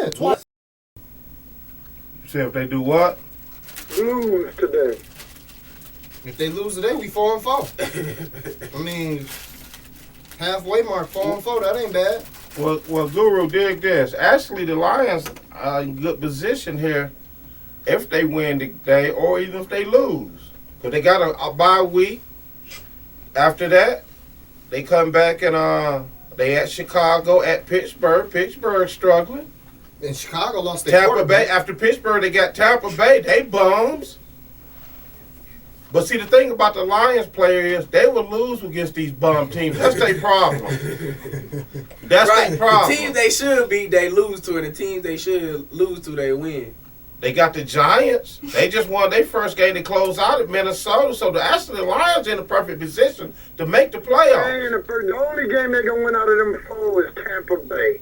Yeah, twice. You say if they do what? Lose today. If they lose today, we 4-4. I mean, halfway mark, 4-4. That ain't bad. Well, Guru, dig this. Actually, the Lions are in good position here if they win today or even if they lose. Because they got a bye week. After that, they come back and they at Chicago, at Pittsburgh. Pittsburgh struggling. And Chicago lost their Tampa Bay. After Pittsburgh, they got Tampa Bay. They bums. But see, the thing about the Lions players is they will lose against these bum teams. That's their problem. That's their problem. The teams they should beat, they lose to, and the teams they should lose to, they win. They got the Giants. They just won their first game to close out at Minnesota. So the Lions in a perfect position to make the playoffs. The only game they're going to win out of them four is Tampa Bay.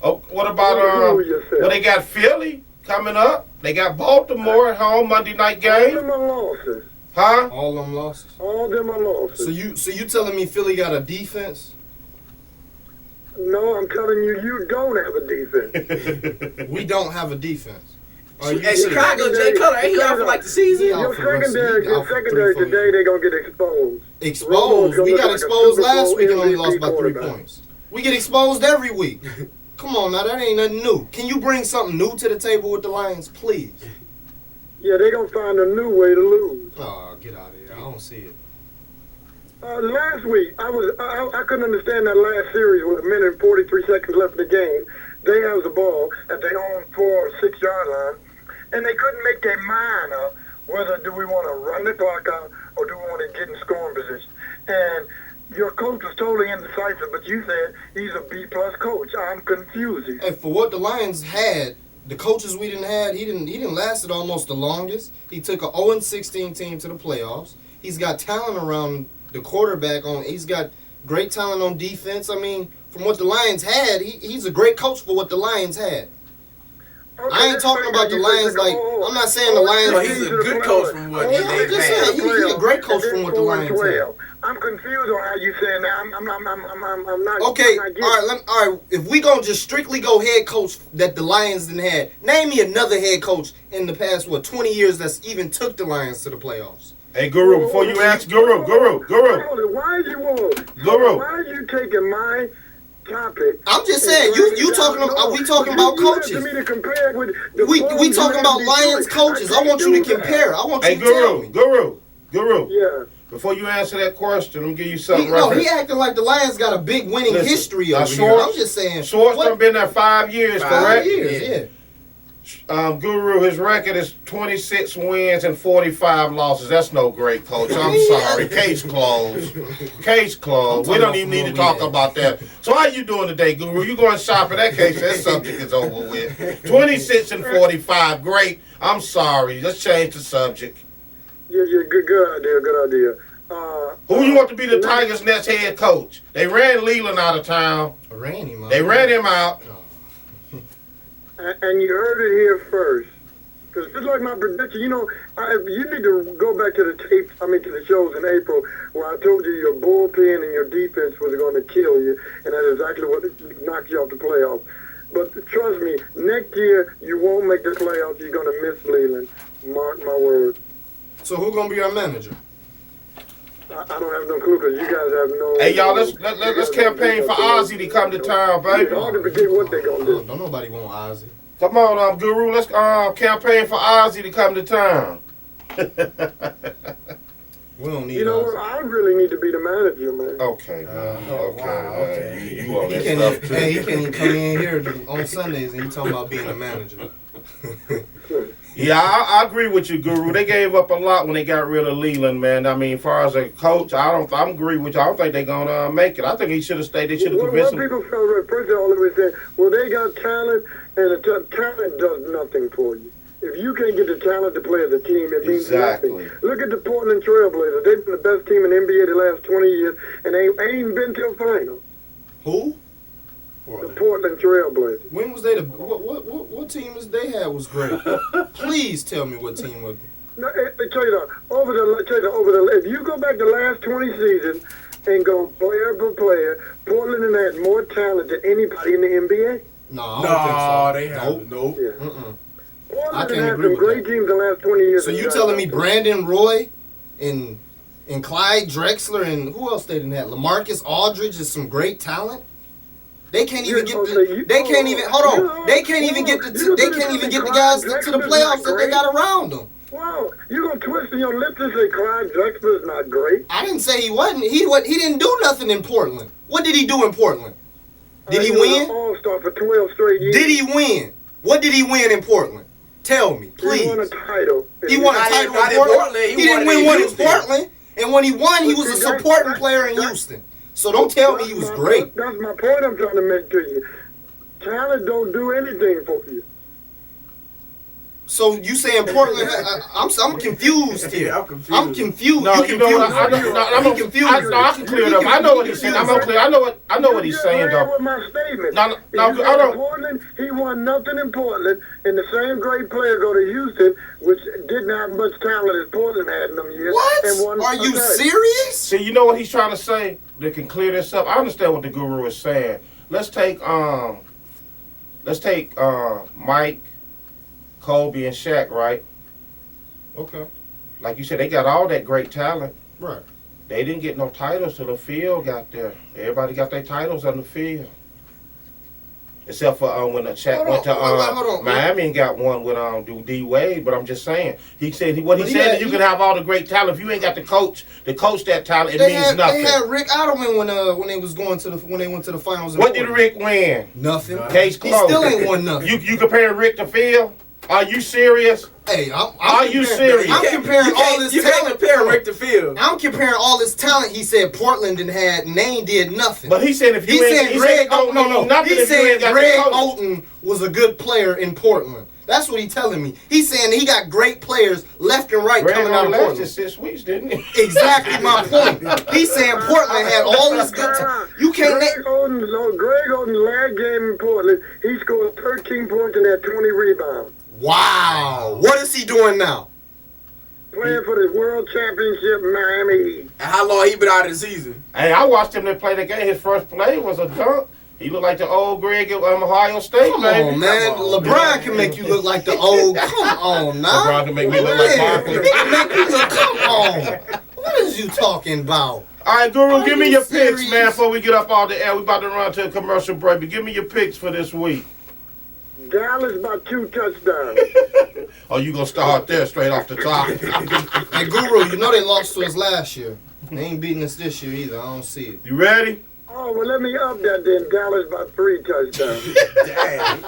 Oh, what about well, they got Philly coming up. They got Baltimore at home Monday night game. All of them are losses. Huh? All of them losses. All of them are losses. So you telling me Philly got a defense? No, I'm telling you, you don't have a defense. We don't have a defense. At Chicago, Jay Cutler, ain't he out for like the season? Your secondary today, they're going to get exposed. Exposed? We got exposed last week and only lost by 3 points. We get exposed every week. Come on now, that ain't nothing new. Can you bring something new to the table with the Lions, please? Yeah, they're going to find a new way to lose. Oh, get out of here. I don't see it. Last week, I couldn't understand that last series with 1 minute and 43 seconds left in the game. They have the ball at their own 4 or 6 yard line, and they couldn't make their mind up whether do we want to run the clock out or do we want to get in scoring position. And your coach was totally indecisive, but you said he's a B-plus coach. I'm confused. Hey, for what the Lions had, the coaches we didn't have, he didn't last it almost the longest. He took a 0-16 team to the playoffs. He's got talent around the quarterback. He's got great talent on defense. I mean, from what the Lions had, he's a great coach for what the Lions had. Okay, I ain't talking about the Lions like, I'm not saying the Lions. No, he's a good coach from what they've I'm just saying, he's a great coach from what the Lions had. I'm confused on how you saying that. I'm not. Okay, all right. If we gonna just strictly go head coach that the Lions didn't have, name me another head coach in the past 20 years that's even took the Lions to the playoffs. Hey, Guru, before you ask, Guru. Why are you taking my topic? I'm just saying, you talking about, we talking about coaches. Me to compare with we talking about Lions coaches. I want you to compare. I want you to tell me. Guru. Yeah. Before you answer that question, let me give you something. He acting like the Lions got a big winning history over here. I'm just saying. Schwartz done been there 5 years, correct? 5 years, yeah. Guru, his record is 26 wins and 45 losses. That's no great coach. I'm sorry. Case closed. Case closed. We don't even need to talk about that. So how you doing today, Guru? You going shopping? That case, that subject is over with. 26 and 45. Great. I'm sorry. Let's change the subject. Yeah, good idea. Who you want to be the Tigers' next head coach? They ran Leyland out of town. They ran him out. And you heard it here first. Because just like my prediction, you need to go back to the tapes, to the shows in April where I told you your bullpen and your defense was going to kill you, and that's exactly what knocked you off the playoffs. But trust me, next year you won't make the playoffs. You're going to miss Leyland. Mark my words. So who's going to be our manager? I don't have no clue because you guys have no... Hey, y'all, let's campaign for Ozzy to come to town, baby. It's hard to predict what they're going to do. Don't nobody want Ozzy. Come on, Guru, let's campaign for Ozzy to come to town. We don't need Ozzy. I really need to be the manager, man. Okay. Okay. You all that stuff, too. Hey, he can't even come in here on Sundays and you talking about being a manager. Yeah, I agree with you, Guru. They gave up a lot when they got rid of Leyland, man. I mean, as far as a coach, I agree with you. I don't think they're gonna make it. I think he should have stayed. They should have convinced him. People felt first of all, they said, well, they got talent, and the talent does nothing for you. If you can't get the talent to play as a team, it means nothing. Look at the Portland Trailblazers. They've been the best team in the NBA the last 20 years, and they ain't even been to a final. Who? The Portland Trailblazers. When was they what team they had was great? Please tell me what team was. No, tell you if you go back the last 20 seasons and go player per player, Portland had more talent than anybody in the NBA. No, I don't think so. they have nope. Yeah. Mm-mm. I Portland can't had agree some with great that. teams the last 20 years. So you telling me Brandon Roy and Clyde Drexler and who else they didn't have? LaMarcus Aldridge is some great talent. They can't even get the. They can't even hold on. They can't even get the. They can't even get the guys to the playoffs that they got around them. Wow, you gonna twist your lips and say Clyde Drexler's not great? I didn't say he wasn't. He didn't do nothing in Portland. What did he do in Portland? Did he was win? an All-star for 12 straight years. Did he win? What did he win in Portland? Tell me, please. He won a title. He won a title in Portland. He didn't win one in Portland. And when he won, he was a supporting player in Houston. So don't tell me he was great. That's my point I'm trying to make to you. Talent don't do anything for you. So you saying Portland? I'm confused here. Yeah, I'm confused. I'm confused. No, you know what? I'm confused. I can clear it up. I know what he's saying. I'm unclear. I know what he's saying though. With my statement. No, I don't. Portland, he won nothing in Portland, and the same great player go to Houston, which didn't have much talent as Portland had in them years. And won What? Are you a title. serious? See, you know what he's trying to say? They can clear this up. I understand what the guru is saying. Let's take Mike, Kobe, and Shaq, right? Okay. Like you said, they got all that great talent. Right. They didn't get no titles till the field got there. Everybody got their titles on the field. Except for when Shaq went to Miami and got one with D Wade. But I'm just saying, he said that you can have all the great talent if you ain't got the coach that talent. It means nothing. They had Rick Ottoman when they went to the finals. What did Rick win? Nothing. Case He closed. still ain't won nothing. You comparing Rick to Phil? Are you serious? Hey, Are you serious? I'm comparing all this You talent. can't compare Rick to Phil. I'm comparing all this talent. He said Portland didn't had, and they ain't did nothing. But he said if you He said Greg Greg Oden was a good player in Portland. That's what he's telling me. He's saying he got great players left and right coming out of lasted Portland. 6 weeks, didn't he? Exactly my point. He's saying Portland had all this good talent. You can't Greg Oden's last game in Portland, he scored 13 points and had 20 rebounds. Wow. What is he doing now? Playing for the World Championship Miami Heat. And how long he been out of the season? Hey, I watched him play the game. His first play was a dunk. He looked like the old Greg at Ohio State, Come baby. on, man. LeBron can make you look like the old. Come on, now. LeBron can make me look like Barkley. He can make you look. Come on. What is you talking about? All right, Guru, give me you your serious? picks, man, before we get up all the air. We about to run to a commercial break, but give me your picks for this week. Dallas by 2 touchdowns. Oh, you gonna start there straight off the top? Hey, Guru, you know they lost to us last year. They ain't beating us this year either. I don't see it. You ready? Oh, well, let me up that then. Dallas by 3 touchdowns. Dang.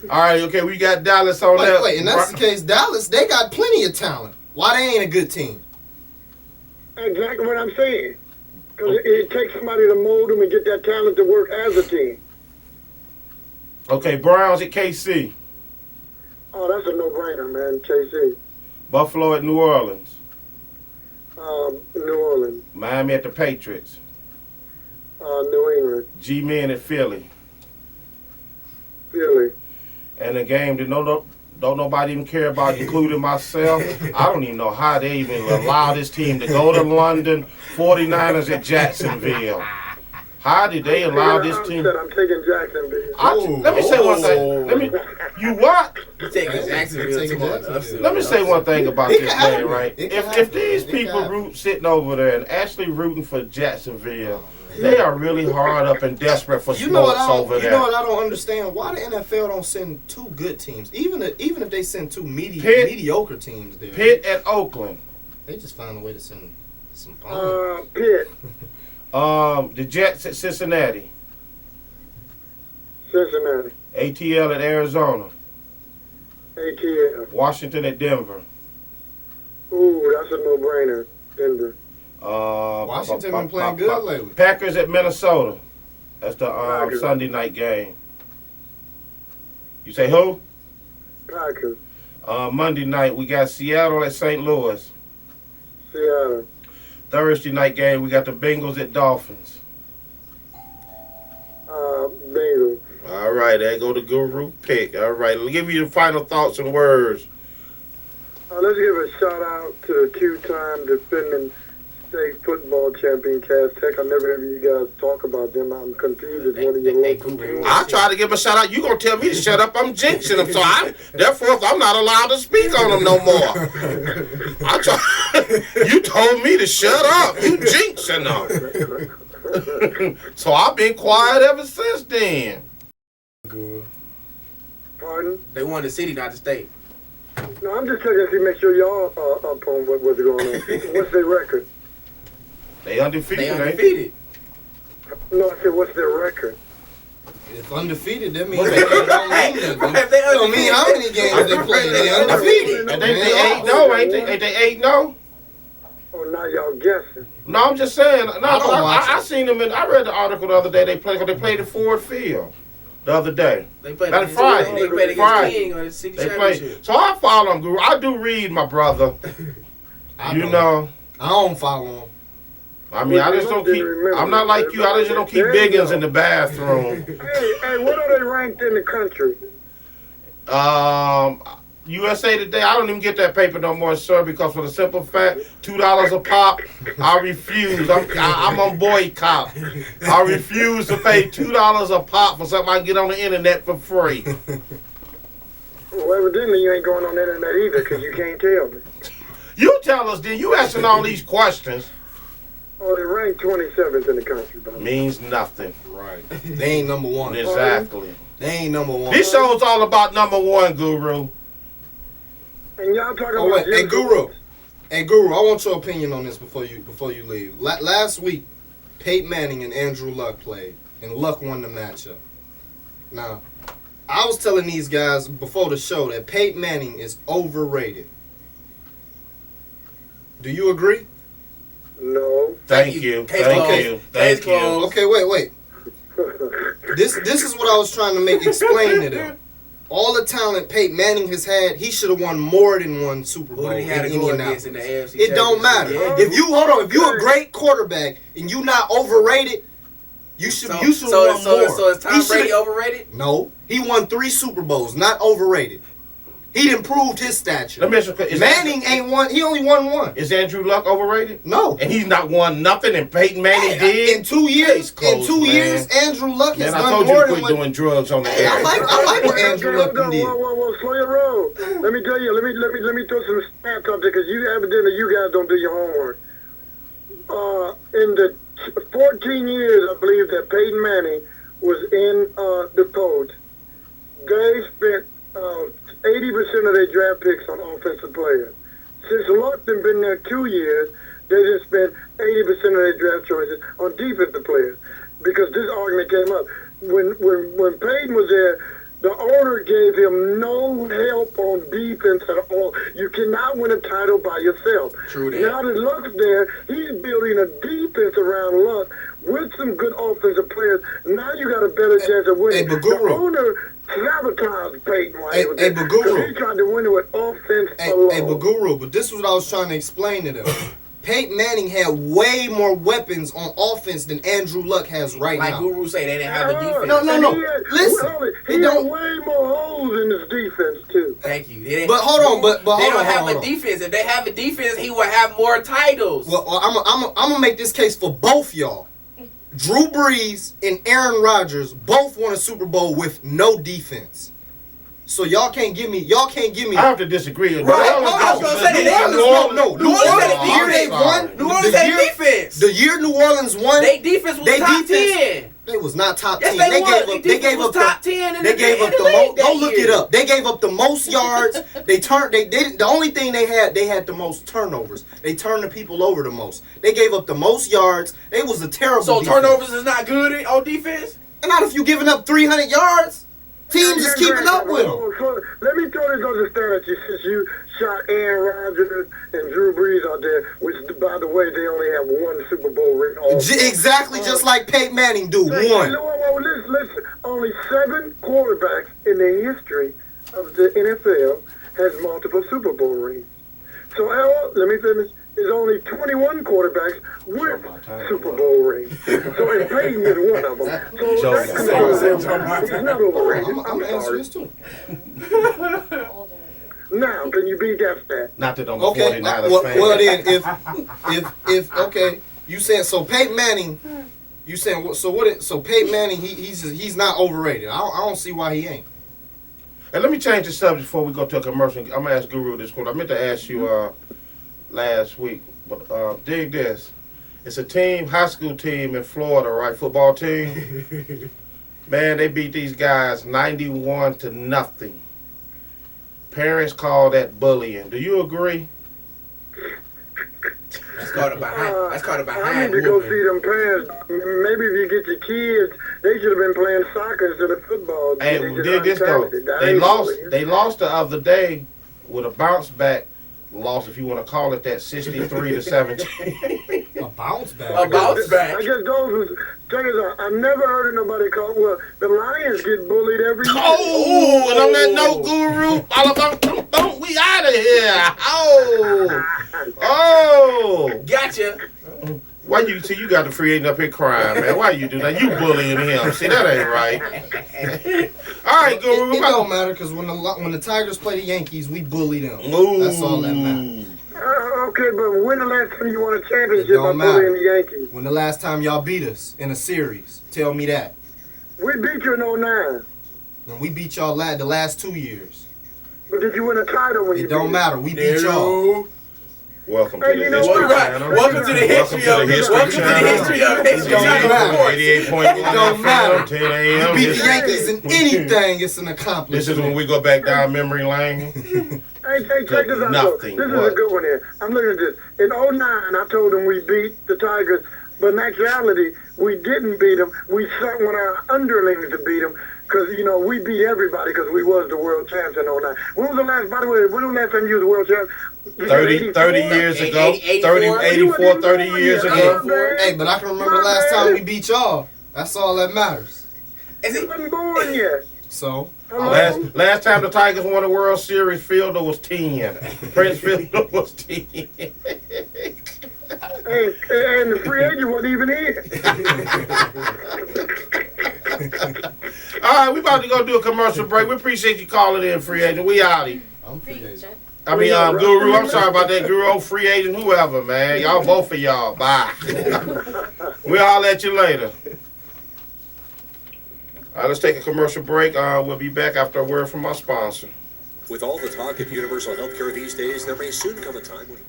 All right, okay, we got Dallas on that. Wait, and that's the case. Dallas, they got plenty of talent. Why they ain't a good team? Exactly what I'm saying. Because it takes somebody to mold them and get that talent to work as a team. Okay, Browns at KC. Oh, that's a no-brainer, man. KC. Buffalo at New Orleans. New Orleans. Miami at the Patriots. New England. G-Men at Philly. Philly. And a game that don't nobody even care about, including myself. I don't even know how they even allow this team to go to London. 49ers at Jacksonville. How did they allow this team? I'm taking Jacksonville. Let me say one thing. You what? You taking Jacksonville. Let me say one thing about It this can game, happen. right? It can If happen. these It can people happen. sitting over there and actually rooting for Jacksonville, they are really hard up and desperate for You know sports what? over You there. know what I don't understand? Why the NFL don't send 2 good teams? Even if they send 2 Pitt- mediocre teams there, Pitt at Oakland. they just find a way to send some bombs. Pitt. The Jets at Cincinnati. Cincinnati. ATL at Arizona. ATL. Washington at Denver. Ooh, that's a no-brainer. Denver. Washington been playing good lately. Packers at Minnesota. That's the Packers. Sunday night game. You say who? Packers. Monday night we got Seattle at St. Louis. Seattle. Thursday night game we got the Bengals at Dolphins. Bengals. All right, there go the Guru pick. All right, let me give you your final thoughts and words. Let's give a shout-out to the 2-time defending State football champion, Cass Tech. I never heard you guys talk about them. I'm confused as one of your local teams. I try to give a shout out. You gonna tell me to shut up? I'm jinxing them, so therefore I'm not allowed to speak on them no more. You told me to shut up. You jinxing them. So I've been quiet ever since then. Good. Pardon? They won the city, not the state. No, I'm just checking to make sure y'all are up on what's going on. What's their record? They undefeated. They undefeated. No, I said, what's their record? If undefeated, that means they don't mean nothing. If they Don't mean how many games they play. They undefeated. And they 8-0, ain't they? Ain't they 8-0? Oh, now y'all guessing. No, I'm just saying. No, I I seen them. I read the article the other day. They played at Ford Field the other day. They played Not against Friday. They played against Friday. King on the city They championship. played. So I follow them, Guru. I do read, my brother. I You don't. know. I don't follow them. I mean, I just don't keep. I'm not like you. I just don't keep biggins in the bathroom. Hey, what are they ranked in the country? USA Today. I don't even get that paper no more, sir, because for the simple fact, $2 a pop. I refuse. I'm on boycott. I refuse to pay $2 a pop for something I can get on the internet for free. Well, evidently you ain't going on the internet either, because you can't tell me. You tell us, then. You asking all these questions. Oh, they ranked 27th in the country, brother. Means nothing. Right. They ain't number one. Exactly. They ain't number one. This show's all about number one, Guru. And y'all talking Oh, about wait. Hey, Guru. Hey, Guru, I want your opinion on this before you leave. Last week, Peyton Manning and Andrew Luck played, and Luck won the matchup. Now, I was telling these guys before the show that Peyton Manning is overrated. Do you agree? No. Thank you. Case Thank closed. you. Case Thank you. closed. Okay, wait. This is what I was trying to explain to them. All the talent Peyton Manning has had, he should have won more than one Super Bowl Who did he have in to go Indianapolis. against in the AFC? It don't matter. championship? Yeah. If you a great quarterback and you not overrated, you should won more. So is Tom He Brady should've- overrated? No, he won 3 Super Bowls, not overrated. He improved his stature. Let me ask you a question. Manning ain't won. He only won 1. Is Andrew Luck overrated? No. And he's not won nothing, and Peyton Manning did? In 2 years, Case closed, man. Andrew Luck has Man, I done told you more to than quit what. doing drugs on the Hey, air. I like what Andrew Luck did. Whoa, slow your roll. Let me tell you, let me throw some stats out there, because evidently you guys don't do your homework. In the 14 years, I believe, that Peyton Manning was in the Colts, they spent 80% of their draft picks on offensive players. Since Luck has been there 2 years, they just spent 80% of their draft choices on defensive players. Because this argument came up. When Peyton was there, the owner gave him no help on defense at all. You cannot win a title by yourself. True that. Now that Luck's there, he's building a defense around Luck with some good offensive players. Now you got a better chance of winning. Hey, but Guru. The owner sabotaged Peyton while he was Hey, there, but Guru. 'cause he tried to win it with offense alone. Hey, but Guru, but this is what I was trying to explain to them. Peyton Manning had way more weapons on offense than Andrew Luck has right Like now. Guru say, they didn't have a defense. No. Listen, He it had don't- way more holes in his defense, too. Thank you. They didn't- But hold on, but they hold don't on, have hold a on. defense. If they have a defense, he would have more titles. Well, I'm gonna make this case for both y'all. Drew Brees and Aaron Rodgers both won a Super Bowl with no defense. So y'all can't give me. I have to disagree. Right. I was gonna say that. New Orleans had a the year they defense. won. New Orleans the had year- defense. The year New Orleans won, They defense was They top defense- 10. they was not top Yes, 10. they was. They They gave was up top the, 10 in They the- gave in up the the league most. that Go look year. it up. They gave up the most yards. They the only thing they had the most turnovers. They turned the people over the most. They gave up the most yards. They was a terrible. So defense. turnovers is not good on defense? And not if you giving up 300 yards. Teams is keeping up with them. So, let me throw this other stat at you, since you shot Aaron Rodgers and Drew Brees out there, which, by the way, they only have 1 Super Bowl ring. Exactly, just like Peyton Manning do. You 1. know what? Listen. Only 7 quarterbacks in the history of the NFL has multiple Super Bowl rings. So, let me finish. There's only 21 quarterbacks with Super Bowl rings. So, and Peyton is one of them. So, that confirms him. He's not overrated. I'm gonna answer this too. Now, can you beat that stat? Not that I'm a Okay. 49ers fan. Well, then if okay, you saying so Peyton Manning. You saying so what? So Peyton Manning, he's not overrated. I don't see why he ain't. And let me change the subject before we go to a commercial. I'm gonna ask Guru this question. I meant to ask you last week, but dig this. It's a team, high school team in Florida, right? Football team. Man, they beat these guys 91-0. Parents call that bullying. Do you agree? That's called a behind. That's called a I behind need to go whooping. see them parents. Maybe if you get your kids, they should have been playing soccer instead of football. Hey, They just dig this though. untalented. That They ain't lost. bullying. They lost the other day with a bounce back loss, if you want to call it that, 63-17. A bounce back. A bounce back. I guess those who check it out. I've never heard of nobody call. Well, the Lions get bullied every year. Oh, and on that note, Guru, boom, we out of here. Oh. Gotcha. Why you see you got the free agent up here crying, man? Why you do that? You bullying him. See, that ain't right. All right, Guru. It don't matter because when the Tigers play the Yankees, we bully them. Ooh. That's all that matters. Okay, but when the last time you won a It championship by don't matter. bullying the Yankees? When the last time y'all beat us in a series? Tell me that. We beat you in 09. And we beat y'all the last 2 years. But did you win a title when you It don't beat matter. We beat y'all. No. Welcome to Hey, the you know history what? channel. Welcome to the history of Welcome to the history Welcome to the channel. history of History don't Channel matter. Sports. 88.1 It don't matter. FM, 10 a.m. We beat the This- Yankees in anything. It's an accomplishment. This is when we go back down memory lane. Hey, check this out, though. Nothing. This is What? a good one here. I'm looking at this. In 09, I told them we beat the Tigers, but in actuality, we didn't beat them. We sent one of our underlings to beat them because, we beat everybody because we was the world champs in 09. When was the last, by the way, when was the last time you was the world champ? 30 years ago. 84? 30 years ago. Hey, but I can remember the last time we beat y'all. That's all that matters. Is He it? wasn't born yet. So, Hello? Last time the Tigers won the World Series, Fielder was 10. Prince Fielder was 10. Hey, and the free agent wasn't even here. All right, we about to go do a commercial break. We appreciate you calling in, free agent. We outie. I'm free agent. I mean, Guru, I'm sorry about that, Guru. Oh, free agent, whoever, man. Y'all, both of y'all. Bye. We'll holler at you later. All right, let's take a commercial break. We'll be back after a word from our sponsor. With all the talk of universal health care these days, there may soon come a time when...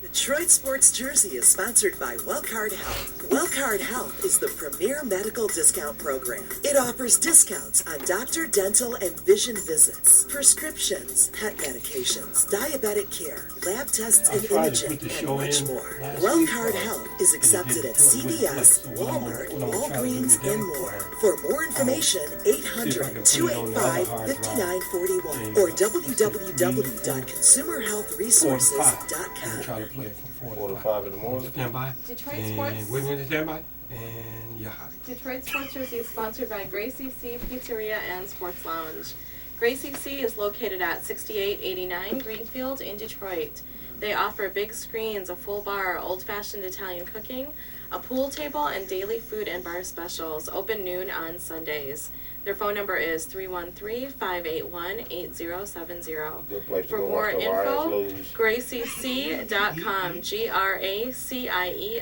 Detroit Sports Jersey is sponsored by Wellcard Health. Wellcard Health is the premier medical discount program. It offers discounts on doctor, dental, and vision visits, prescriptions, pet medications, diabetic care, lab tests and imaging, and much more. Wellcard Health is accepted at CVS, Walmart, Walgreens, and more. For more information, 800-285-5941 or www.consumerhealthresources.com. 4 to 5 in the morning. Stand by. Detroit And Sports. we're going to stand by. And you're hot. Detroit Sports Jersey is sponsored by Gracie C Pizzeria and Sports Lounge. Gracie C is located at 6889 Greenfield in Detroit. They offer big screens, a full bar, old-fashioned Italian cooking, a pool table, and daily food and bar specials, open noon on Sundays. Their phone number is 313-581-8070. Good place to For go more watch the info, Lions lose. GracieC.com,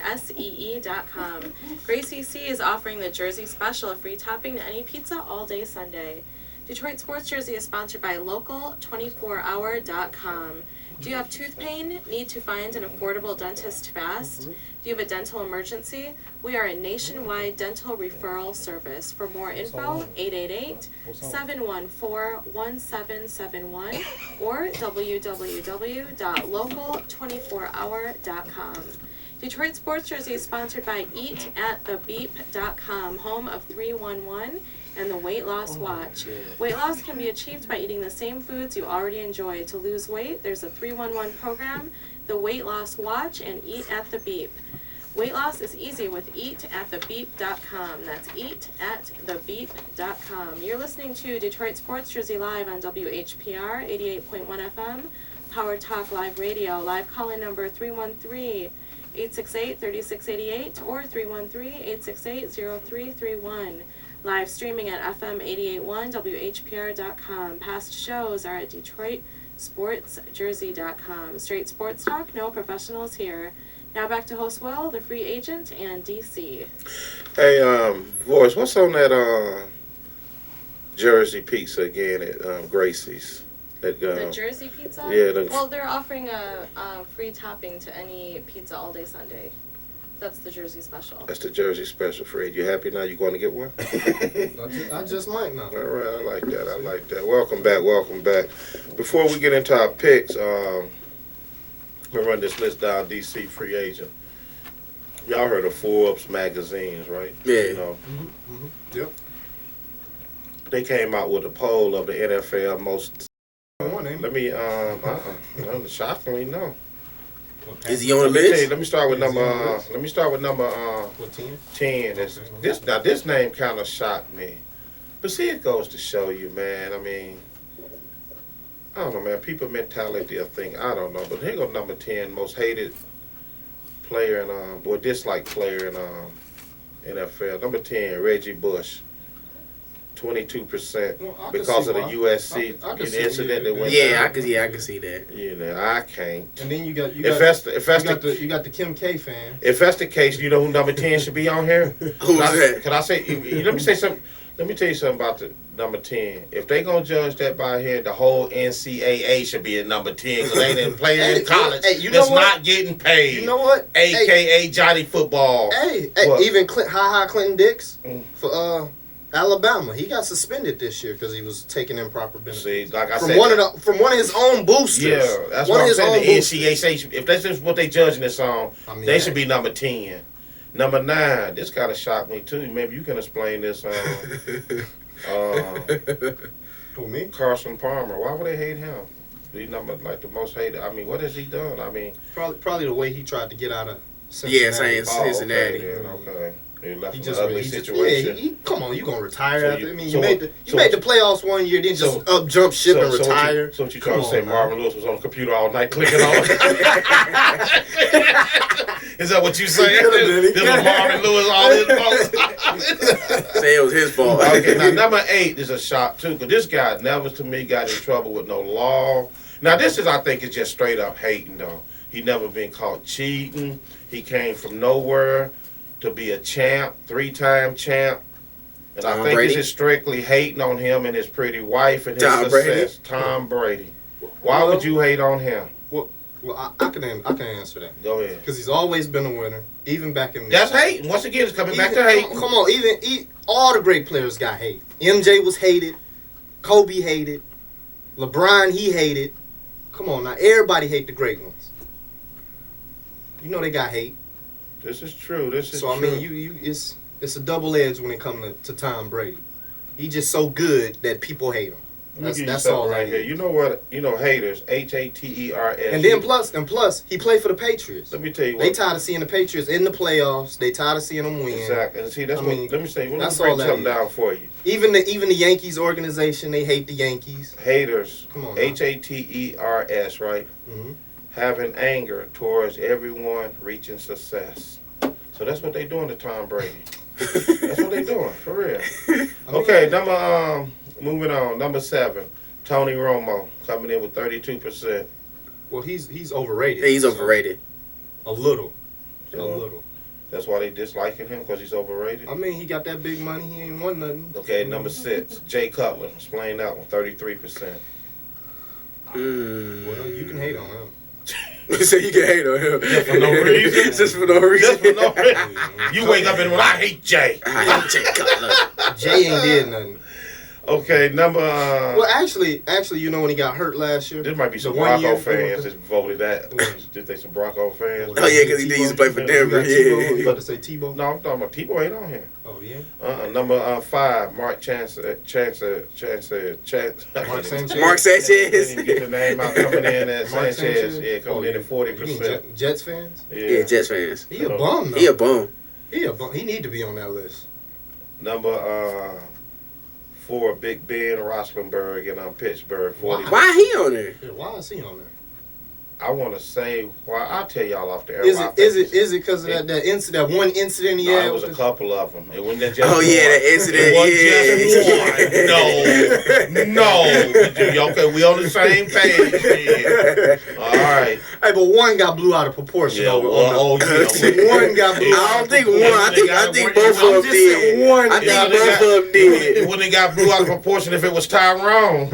GracieCee.com. Gracie C is offering the Jersey Special, a free topping to any pizza all day Sunday. Detroit Sports Jersey is sponsored by Local24Hour.com. Do you have tooth pain? Need to find an affordable dentist fast? Do you have a dental emergency? We are a nationwide dental referral service. For more info, 888-714-1771 or www.local24hour.com. Detroit Sports Jersey is sponsored by EatAtTheBeep.com, home of 311 and the Weight Loss Watch. Weight loss can be achieved by eating the same foods you already enjoy. To lose weight, there's a 311 program, the Weight Loss Watch, and Eat at the Beep. Weight loss is easy with EatAtTheBeep.com. That's EatAtTheBeep.com. You're listening to Detroit Sports Jersey Live on WHPR 88.1 FM, Power Talk Live Radio. Live call-in number 313-868-3688 or 313-868-0331. Live streaming at FM 88.1 WHPR.com. Past shows are at DetroitSportsJersey.com. Straight sports talk, no professionals here. Now back to host Will, the free agent, and DC. Hey, Voice, what's on that Jersey pizza again at Gracie's? That, The Jersey pizza? Yeah. Well, they're offering a free topping to any pizza all day Sunday. That's the Jersey special. That's the Jersey special, Fred. You happy now? You going to get one? I just might now. All right, I like that. Welcome back. Before we get into our picks, we'll run this list down. DC free agent. Y'all heard of Forbes magazines, right? Yeah. You know, Yep. they came out with a poll of the NFL most. One, ain't it? Let me. Shockingly, no. Is he on the Let me tell you, list? let me start with Is he number. on the list? Let me start with number What, 10? 10. This name kind of shocked me, but see, it goes to show you, man. I mean, I don't know, man. People mentality of thing. I don't know, but here go number 10, most hated player and disliked player in NFL. Number 10, Reggie Bush. 22% Well, I can because see of the why. USC I can see incident it, that went Yeah, down. I can see that. You know, I can't. And then you got If that's the you got the Kim K fan. if that's the case, you know who number 10 should be on here? Who's that? Can I say? Let me say something. Let me tell you something about the number 10. If they gonna judge that by here, the whole NCAA should be at number 10 because they didn't play in college. Hey, you know that's what? not getting paid. You know what? AKA Johnny Football. Hey, What? even Clinton Dix Mm. for Alabama, he got suspended this year because he was taking improper benefits. See, like I from said, one of his own boosters. yeah, that's one what of I'm his saying. own The boosters. NCAA, if that's just what they judging this on, I mean, they should be number 10. Number 9, this kind of shocked me too. Maybe you can explain this. Who, me? Carson Palmer. Why would they hate him? He's number like the most hated. I mean, what has he done? I mean, Probably the way he tried to get out of Cincinnati. Yeah, saying Cincinnati. Okay, then, okay. He left He an just ugly he just, situation. come on, you gonna retire So after? you- I mean, so you made what- the so made what the playoffs one year, then just up jump ship and retire. So what you trying to Come say? on, man. Marvin Lewis was on the computer all night clicking on it? Is that what you saying? This was Marvin Lewis all his fault. Say it was his fault. Okay, now number 8 is a shock too, because this guy never to me got in trouble with no law. Now this is, I think, is just straight up hating though. He never been caught cheating. He came from nowhere to be a champ, 3-time champ. And I Tom think Brady? this is strictly hating on him and his pretty wife and his Tom Brady? success. Tom Brady. Why would you hate on him? Well, I can answer that Go ahead. because he's always been a winner, even back in. That's hating. Once again, it's coming back to hating. Come on, all the great players got hate. MJ was hated, Kobe hated, LeBron he hated. Come on now, everybody hate the great ones. You know they got hate. This is true. This is So I true. mean, it's a double edge when it comes to Tom Brady. He just so good that people hate him. Let me give you That's something all right here. You know what? You know haters. HATERS. And then plus, he played for the Patriots. let me tell you They what. tired of seeing the Patriots in the playoffs. They tired of seeing them win. Exactly. And see, that's I what. mean, Let me say. Well, let that's me break all that something is. down for you. Even the Yankees organization, they hate the Yankees. Haters. Come on now. HATERS. Right. hmm Having anger towards everyone reaching success. So that's what they doing to Tom Brady. That's what they doing for real. Okay, moving on. Number 7, Tony Romo coming in with 32%. Well, he's overrated. He's overrated. A little. A So little. that's why they disliking him because he's overrated. I mean, he got that big money. He ain't won nothing. Okay, number 6, Jay Cutler. Explain that one. 33%. Well, you can hate on him. So you can hate on him. Just for no reason. Just for no reason. Just for no reason. You wake up and I hate Jay. I hate Jay Cutler. Jay ain't did nothing. Okay, number. Well, actually, you know when he got hurt last year. There might be some the 1 year- Bronco fans that voted that. What? Did they some Bronco fans? Oh, yeah, 'cause he used to play for Denver, You yeah. about to say Tebow? No, I'm talking about Tebow ain't on here. Oh yeah. Number 5, Mark Chancellor. Mark Sanchez. Mark Sanchez. Didn't get the name out coming in at Mark Sanchez. Yeah, coming in at You mean 40%. Jets fans? Yeah, Jets fans. He a bum though. He a bum. He a bum. He need to be on that list. Number 4, Big Ben Roethlisberger and Pittsburgh, 40. Why he on there? Yeah, why is he on there? I want to say why. I'll tell y'all off the air. Is why I it think because of that incident, that one incident he No, had? it was a with couple of them. It wasn't just Oh, one. yeah, the incident, It wasn't just one. No. Okay, we on the same page here. All right. Hey, but one got blew out of proportion. Yeah, on the- well, one got blew I out don't of think proportion. one. I think both I'm of them just saying did. one. I think Yeah, both of them did. It wouldn't have got blew out of proportion if it was Tyrone.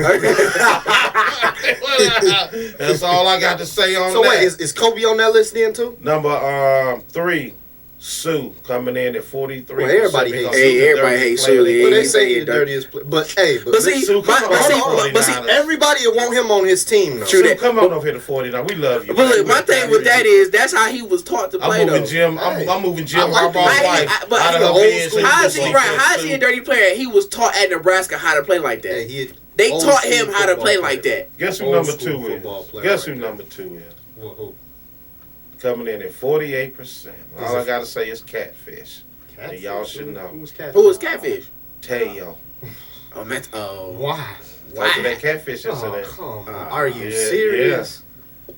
That's all I got to say on So that. wait, is Kobe on that list then too? Number 3, Sue coming in at 43%. Well, everybody hates because Sue. Sue's the Everybody dirtiest hates player Sue. in the Yeah, Well, they league. say he he's the dirtiest player. But hey, But see, Sue, come on, but see, everybody will want him on his team though. True Sue, that. come on over here to 49. We love you. But look, my thing with that is that's how he was taught to play I'm though. moving Jim. Hey, I'm moving Jim I like Harbaugh's the- wife but out of he her old bed. school. How is he Sue. right? How is he a dirty player? He was taught at Nebraska how to play like Hey, that. They old taught school him how to football play player. like that. Guess who Old number school 2 football is? player Guess right who there. number 2 is? Whoa. Coming in at 48%. All I gotta say is catfish. Catfish? Y'all should know. Who was catfish? Who was catfish? Teo. Oh man. Oh. Why? Because of that catfish Oh, incident. come on. Are you Yeah, serious?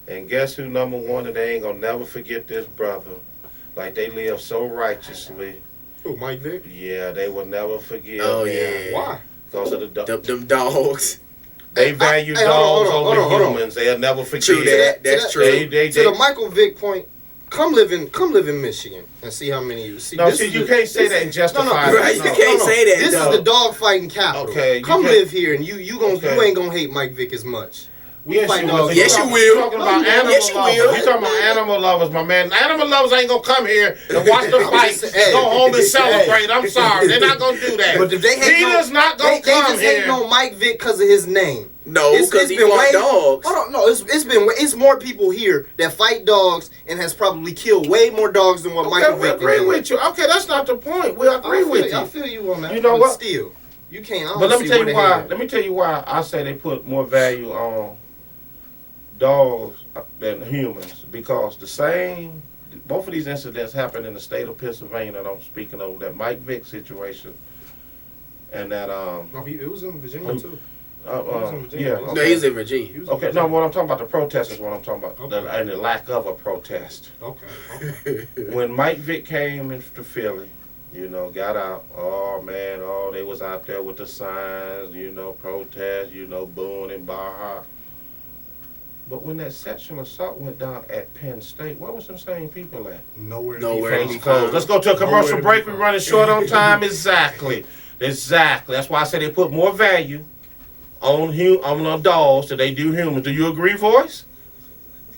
And guess who number 1? And they ain't gonna never forget this brother. Like they live so righteously. Who, Mike Vick? Yeah, they will never forgive Oh, him. yeah. Why? Because of the Them dogs. they Hey, value hey, dogs hold on. over humans. They'll never forgive. True that. That's To true. They- To the Michael Vick point, come live in Michigan and see how many you see. No, This see, is you the- can't say this that is- and justify no, it. Right, you No. can't say that, This though. is the dog fighting capital. Okay, you come can't- live here and you Okay. ain't gonna hate Mike Vick as much. We Yes, fight you dogs. will. Yes, you You're will. talking about animal Yes, you lovers. will. You talking about animal lovers, my man. Animal lovers ain't gonna come here and watch the fight. just- hey. Go home and Hey. celebrate. I'm sorry, they're not gonna do that. But if they hate he is not gonna they come just hate here. on Mike Vick because of his name. No, because he been fought way- dogs. Hold on, no, it's more people here that fight dogs and has probably killed way more dogs than what Michael Okay, we Vick agree did. with you. Okay, that's not the point. We agree with you. I feel you on that. You know but what? Still, you can't. I don't But let me see tell where you the hate why. at. Let me tell you why I say they put more value on dogs than humans, because both of these incidents happened in the state of Pennsylvania that I'm speaking of, that Mike Vick situation and that No, it was in Virginia too. yeah. No, he's in Virginia. He was in Okay, Virginia. no, what I'm talking about, the protest is what I'm talking about, Okay. and the lack of a protest. Okay. When Mike Vick came into Philly, got out, they was out there with the signs, protest, booing and baha. But when that sexual assault went down at Penn State, where was them same people at? Nowhere. Nowhere. to be Case found. closed. Let's go to a commercial Nowhere to break. be We're found. running short on time. Exactly. That's why I say they put more value on dogs than they do humans. Do you agree, Voice?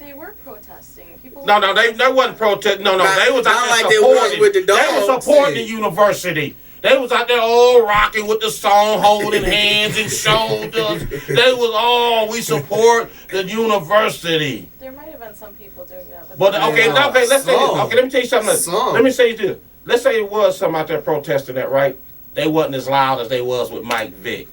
They were protesting. People. No, they wasn't protesting. No, Not- they was not out there like they was supporting. with the They dogs. was supporting the university. They was out there all rocking with the song, holding hands and shoulders. They was we support the university. There might have been some people doing that, But Yeah, okay, let's say this. some. Okay, let me tell you something. Some. Let me say this. Let's say it was some out there protesting that, right? They wasn't as loud as they was with Mike Vick.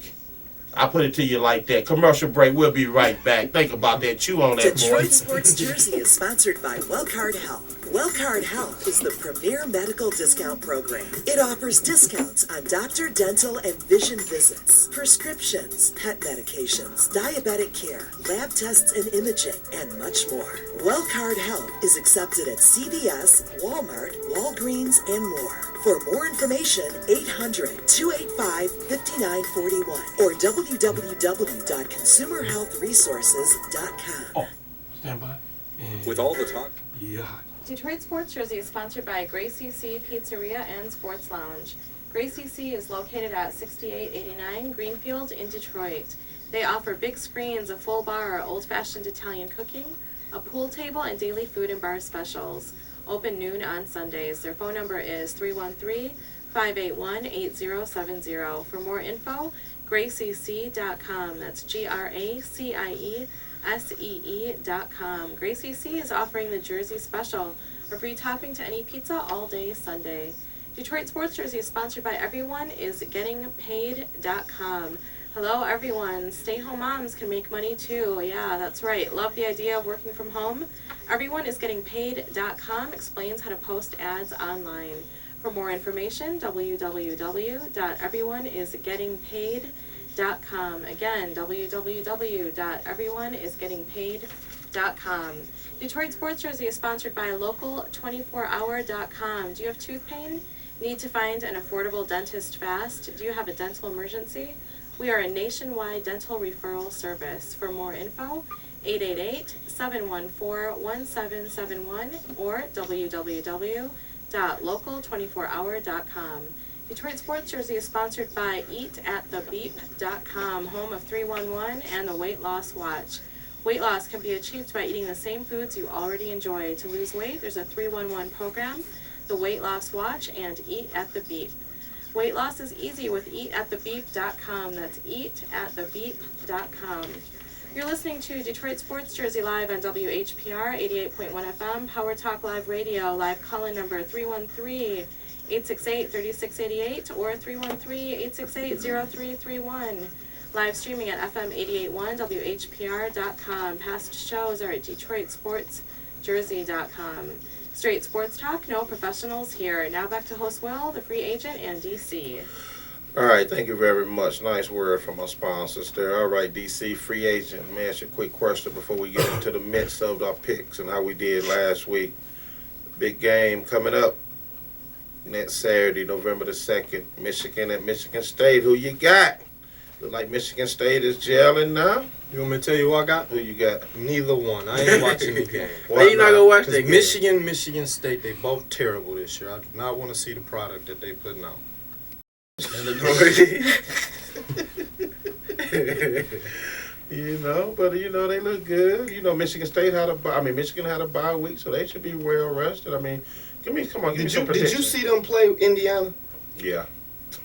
I put it to you like that. Commercial break. We'll be right back. Think about that. Chew on that, Detroit boy. Sports Jersey is sponsored by Wellcard Health. Wellcard Health is the premier medical discount program. It offers discounts on doctor, dental, and vision visits, prescriptions, pet medications, diabetic care, lab tests and imaging, and much more. Wellcard Health is accepted at CVS, Walmart, Walgreens, and more. For more information, 800-285-5941 or www.consumerhealthresources.com. Oh, stand by. And With all the talk. yeah. Detroit Sports Jersey is sponsored by Gracie C Pizzeria and Sports Lounge. Gracie C is located at 6889 Greenfield in Detroit. They offer big screens, a full bar, old-fashioned Italian cooking, a pool table, and daily food and bar specials. Open noon on Sundays. Their phone number is 313-581-8070. For more info, graciec.com. That's GRACIESEE.com. Gracie C is offering the Jersey Special, a free topping to any pizza all day Sunday. Detroit Sports Jersey is sponsored by EveryoneIsGettingPaid.com. Hello everyone, stay-home moms can make money too. Yeah, that's right. Love the idea of working from home? EveryoneIsGettingPaid.com explains how to post ads online. For more information, www.everyoneisgettingpaid.com. Again, www.everyoneisgettingpaid.com. DetroitSportsJersey.com. Detroit Sports Jersey is sponsored by Local24Hour.com. Do you have tooth pain? Need to find an affordable dentist fast? Do you have a dental emergency? We are a nationwide dental referral service. For more info, 888-714-1771 or www.local24hour.com. Detroit Sports Jersey is sponsored by EatAtTheBeep.com, home of 311 and the Weight Loss Watch. Weight loss can be achieved by eating the same foods you already enjoy. To lose weight, there's a 311 program, the Weight Loss Watch, and Eat at the Beep. Weight loss is easy with EatAtTheBeep.com. That's EatAtTheBeep.com. You're listening to Detroit Sports Jersey live on WHPR 88.1 FM, Power Talk Live Radio. Live call-in number 313-868-3688 or 313-868-0331. Live streaming at FM 88.1 WHPR.com. Past shows are at DetroitSportsJersey.com. Straight sports talk, no professionals here. Now back to host Will, the free agent, and DC. All right, thank you very much. Nice word from our sponsors there. All right, DC, free agent. Let me ask you a quick question before we get into the midst of our picks and how we did last week. Big game coming up next Saturday, November the 2nd. Michigan at Michigan State. Who you got? Look like Michigan State is gelling now. You want me to tell you who I got? Who you got? Neither one. I ain't watching the game. Why you not gonna watch that game? Michigan State, they both terrible this year. I do not want to see the product that they putting out. You know, but you know they look good. You know, Michigan State had Michigan had a bye week, so they should be well rested. I mean, come on, give me some Did you see them play Indiana? Yeah.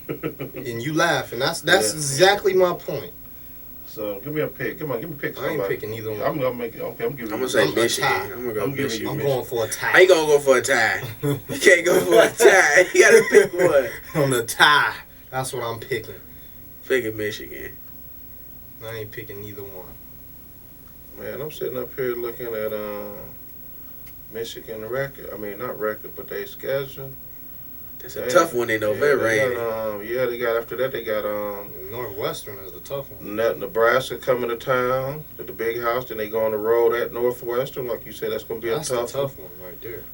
And you laughing. That's exactly my point. So give me a pick. Come on, give me a pick. I ain't picking either one. I'm gonna make it. Okay, I'm giving. I'm gonna say I'm Michigan. tie. I'm gonna go Michigan. I'm going for a tie. How you gonna go for a tie? You can't go for a tie. You gotta pick one. On the tie. That's what I'm picking. Pick Michigan. I ain't picking neither one. Man, I'm sitting up here looking at Michigan record. I mean, not record, but they schedule. That's a tough one in November, ain't it? They got after that. They got Northwestern is a tough one. Nebraska coming to town at the big house. Then they go on the road at Northwestern. Like you said, that's gonna be That's a tough one right there.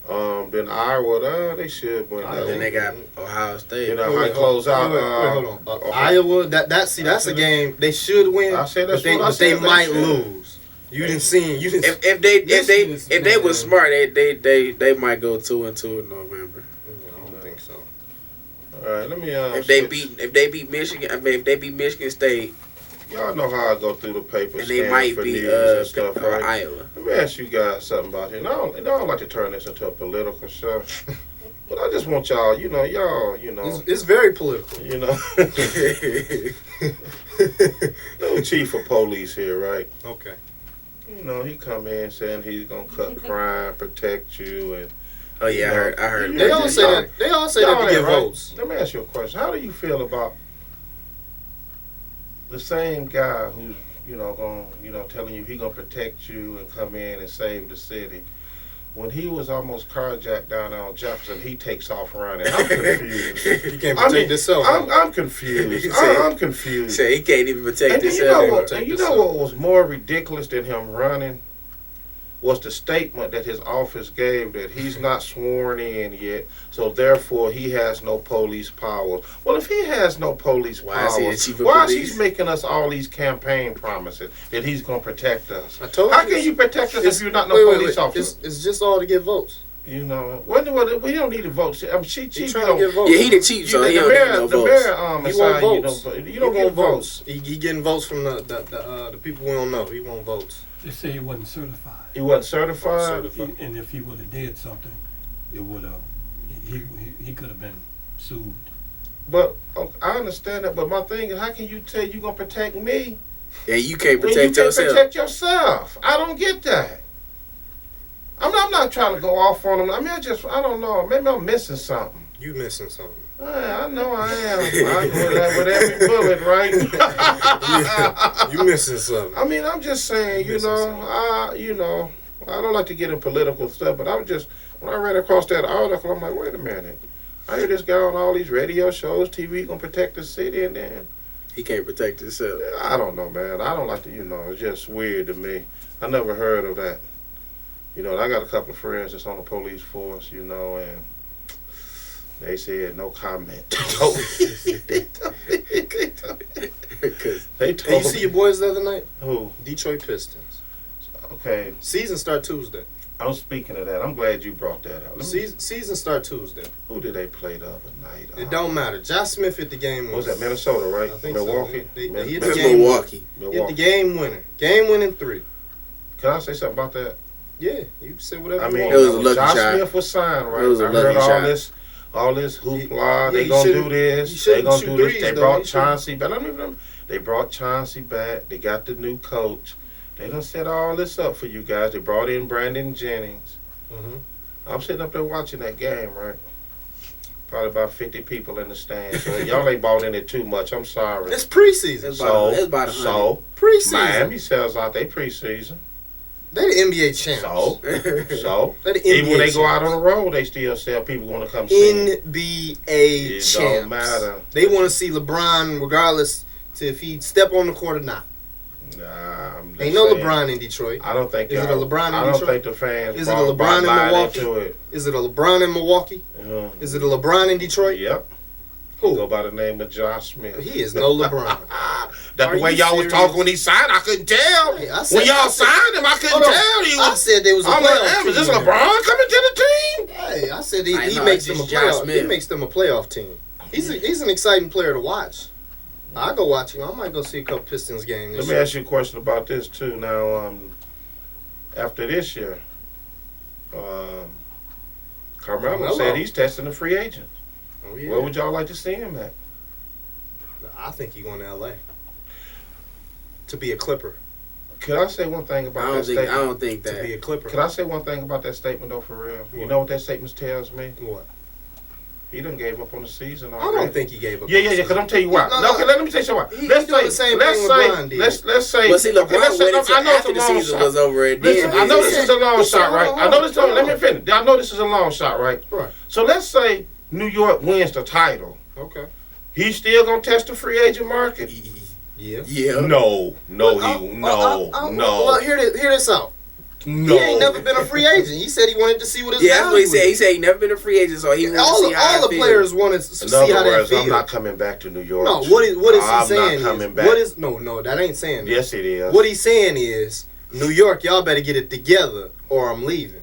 Then Iowa, they should win that. Then they got Ohio State. You know how it close out. Hold on. Iowa. That's a game they should win. I said that's but what I said. they might lose. You didn't see. If they was smart, they might go 2-2 in November. I don't think so. All right, let me. If they beat Michigan, if they beat Michigan State, y'all know how I go through the papers. and they might for beat news and stuff, right? Iowa. Let me ask you guys something about here. And I don't like to turn this into a political show, but I just want y'all, It's very political. No chief of police here, right? Okay. He come in saying he's gonna cut crime, protect you, and Oh yeah, I heard. They all say that. They all say that to get votes. Let me ask you a question. How do you feel about the same guy who's telling you he gonna protect you and come in and save the city? When he was almost carjacked down on Jefferson, he takes off running. I'm confused. He can't protect himself. I'm confused. I'm confused. Say he can't even protect himself. You know what was more ridiculous than him running was the statement that his office gave that he's not sworn in yet, so therefore he has no police powers. Well, if he has no police powers, why is he making us all these campaign promises that he's going to protect us? How can you protect us if you're not no police officer? It's just all to get votes. We don't need to vote. She trying to get votes. Yeah, he the chief, so he don't need no votes. He want votes. You don't get votes. He getting votes from the people we don't know. He want votes. They say he wasn't certified. He wasn't certified? And if he would have did something, it would have. He could have been sued. But I understand that. But my thing is, how can you say you're gonna protect me? Yeah, you can't protect yourself. You can't protect yourself. I don't get that. I'm not trying to go off on him. I mean, I don't know. Maybe I'm missing something. You missing something. I know I am. With every bullet, right? You missing something. I mean, I'm just saying, I don't like to get in political stuff, but when I read across that article, I'm like, wait a minute. I hear this guy on all these radio shows, TV, gonna protect the city, and then He can't protect himself. I don't know, man. I don't like to, it's just weird to me. I never heard of that. I got a couple of friends that's on the police force, and they said no comment. They told Hey, you see your boys the other night? Who? Detroit Pistons. Okay. Season start Tuesday. I'm speaking of that. I'm glad you brought that up. Season start Tuesday. Who did they play the other night? It don't matter. Josh Smith hit the game winner. Was that Minnesota, right? I think Milwaukee? so. They hit That's the game Milwaukee. winner. Hit the game winner. Game winning 3. Can I say something about that? Yeah, you can say whatever I you mean, want. It was a lucky Josh shot. Smith was signed, right? It was a I heard lucky shot. all this hoopla. He They gonna shouldn't- do this. he They shouldn't gonna shoot do this. threes, They though. brought He shouldn't. Chauncey back. They brought Chauncey back. They got the new coach. They done set all this up for you guys. They brought in Brandon Jennings. Mhm. I'm sitting up there watching that game, right? Probably about 50 people in the stands. So y'all ain't bought in it too much. I'm sorry. It's preseason. It's about 100. So Preseason. Miami sells out their preseason. They the NBA champs. So They the NBA even when they go out champs. on the road, they still sell people want to come see. NBA It champs. don't matter. They want to see LeBron regardless to if he step on the court or not. Nah, I'm just Ain't no saying. LeBron in Detroit. I don't think Is it y'all- a LeBron in I don't Detroit? think the fans. Is it a LeBron in buying Milwaukee? into it. Is it a LeBron in Milwaukee? Is it a LeBron in Detroit? Yep. Who? Go by the name of Josh Smith. He is no LeBron. That's Are the way you y'all was serious? talking when he signed. I couldn't tell. Hey, I said- when y'all I said- signed him, I couldn't Hold on. tell you. I said there was a I'm like, playoff damn, is team this in there. LeBron coming to the team? Hey, I said he I know, makes it's them a just Josh playoff. He Smith. makes them a playoff team. He's an exciting player to watch. I go watch him. I might go see a couple Pistons games. Let me ask you a question about this too. Now, after this year, Carmelo said he's testing a free agent. Oh, yeah. Where would y'all like to see him at? I think he's going to LA to be a Clipper. Could I say one thing about I that don't think. statement? I don't think To be that. a Clipper. Could I say one thing about that statement though, for real? You What? know what that statement tells me? What? He done gave up on the season I already. don't think he gave up. Yeah, on yeah, the yeah. Because I'm tell you why. No, No, no. okay, let me tell you something. He Let's doing say, the same let's thing say, LeBron did. let's say. Well, see, LeBron okay, let's say, waited till I know it's after a the long season shot. was over. And Listen, then I know he this said- is a long he said, shot, right? hold I know on, this. hold Let me on. finish. I know this is a long shot, right? Right. So let's say New York wins the title. Okay. He's still gonna test the free agent market? Yeah. Yeah. No, no, Well, hear this out. no. He ain't never been a free agent. He said he wanted to see what his Yeah, that's what he value said. He is. said he never been a free agent, so he wanted to see how all it the feels. players wanted to see In other how that words, feels. I'm not coming back to New York. No, what is he I'm saying? not coming is, back. What is no, that ain't saying that. Yes, it is. What he's saying is, New York, y'all better get it together, or I'm leaving.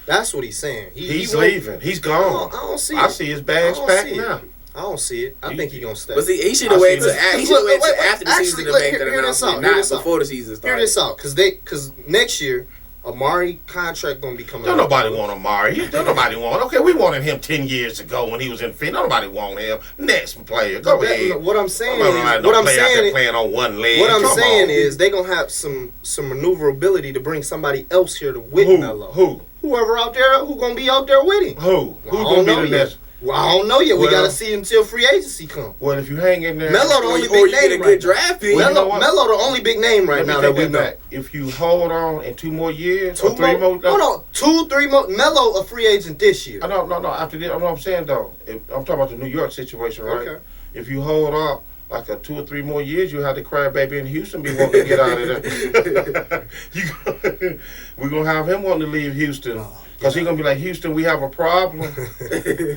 That's what he's saying. He's won't- leaving. He's gone. I don't see I it. see his bags I don't packed see it. now. I don't see it. I think he's gonna stay. But see, he should I have waited see till this. he should have waited till Wait, after the actually, season to look, make hear that this announcement, out, hear not this out. before the season Hear started. this out, because next year, Amari contract gonna be coming. Don't up. nobody want Amari. Don't nobody want. Okay, we wanted him 10 years ago when he was in Phoenix. Nobody want him. Next player, go ahead. What I'm saying Nobody is, want no what I'm player out there saying, playing on one leg. what I'm Come saying on. is, they gonna have some maneuverability to bring somebody else here to with who? Melo. Who? Whoever out there, who gonna be out there with him? Who? Who's I gonna don't be know the yet. next? Well, I don't know yet. We Well- gotta see until free agency come. Well, if you hang in there, Melo the Or only you big get a name good right draft pick. Well, you know now. what? Melo the only big name right let me now take that we that know. back. If you hold on in 2 more years or 2 3 more? more, Hold on, 2, 3 more. Melo a free agent this year. No. After this, I know what I'm saying though. I'm talking about the New York situation, right? Okay. If you hold up like a 2 or 3 more years, you have the crybaby in Houston be wanting to get out of there. We're gonna have him wanting to leave Houston because he's gonna be like, Houston, we have a problem.